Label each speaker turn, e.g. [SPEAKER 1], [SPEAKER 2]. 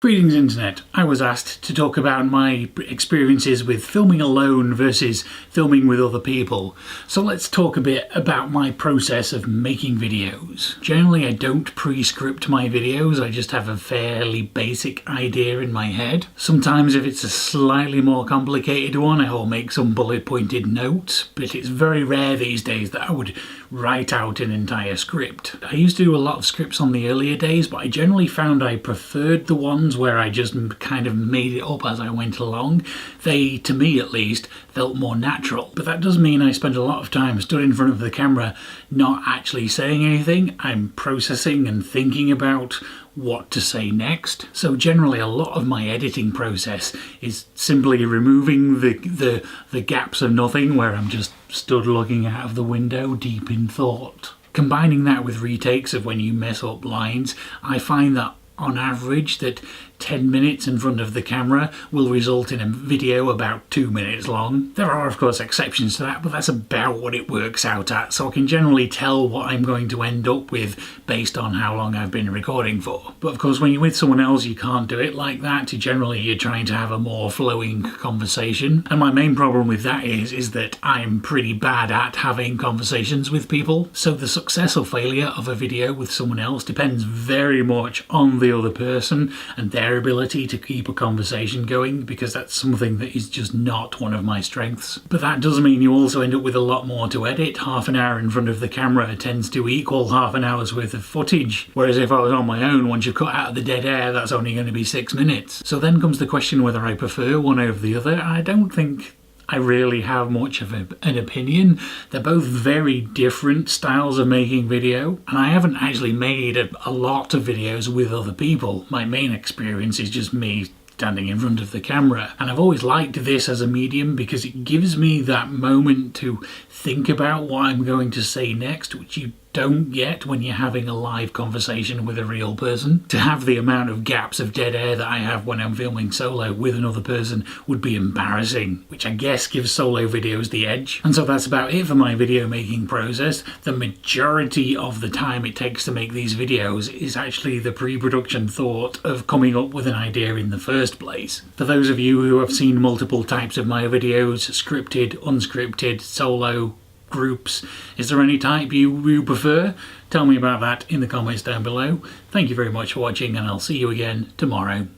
[SPEAKER 1] Greetings Internet. I was asked to talk about my experiences with filming alone versus filming with other people. So let's talk a bit about my process of making videos. Generally I don't pre-script my videos, I just have a fairly basic idea in my head. Sometimes if it's a slightly more complicated one I'll make some bullet pointed notes, but it's very rare these days that I would write out an entire script. I used to do a lot of scripts on the earlier days, but I generally found I preferred the ones where I just kind of made it up as I went along. They, to me at least, felt more natural. But that does mean I spend a lot of time stood in front of the camera not actually saying anything. I'm processing and thinking about what to say next. So generally a lot of my editing process is simply removing the gaps of nothing where I'm just stood looking out of the window deep in thought. Combining that with retakes of when you mess up lines, I find that on average that 10 minutes in front of the camera will result in a video about 2 minutes long. There are of course exceptions to that, but that's about what it works out at, so I can generally tell what I'm going to end up with based on how long I've been recording for. But of course when you're with someone else you can't do it like that. Generally you're trying to have a more flowing conversation, and my main problem with that is that I'm pretty bad at having conversations with people. So the success or failure of a video with someone else depends very much on the other person and their ability to keep a conversation going, because that's something that is just not one of my strengths. But that does mean you also end up with a lot more to edit. Half an hour in front of the camera tends to equal half an hour's worth of footage, whereas if I was on my own, once you cut out the dead air, that's only going to be 6 minutes. So then comes the question whether I prefer one over the other. I don't think I really have much of an opinion. They're both very different styles of making video, and I haven't actually made a lot of videos with other people. My main experience is just me standing in front of the camera, and I've always liked this as a medium because it gives me that moment to think about what I'm going to say next, which you don't get when you're having a live conversation with a real person. To have the amount of gaps of dead air that I have when I'm filming solo with another person would be embarrassing, which I guess gives solo videos the edge. And so that's about it for my video making process. The majority of the time it takes to make these videos is actually the pre-production thought of coming up with an idea in the first place. For those of you who have seen multiple types of my videos, scripted, unscripted, solo, groups, is there any type you prefer? Tell me about that in the comments down below. Thank you very much for watching, and I'll see you again tomorrow.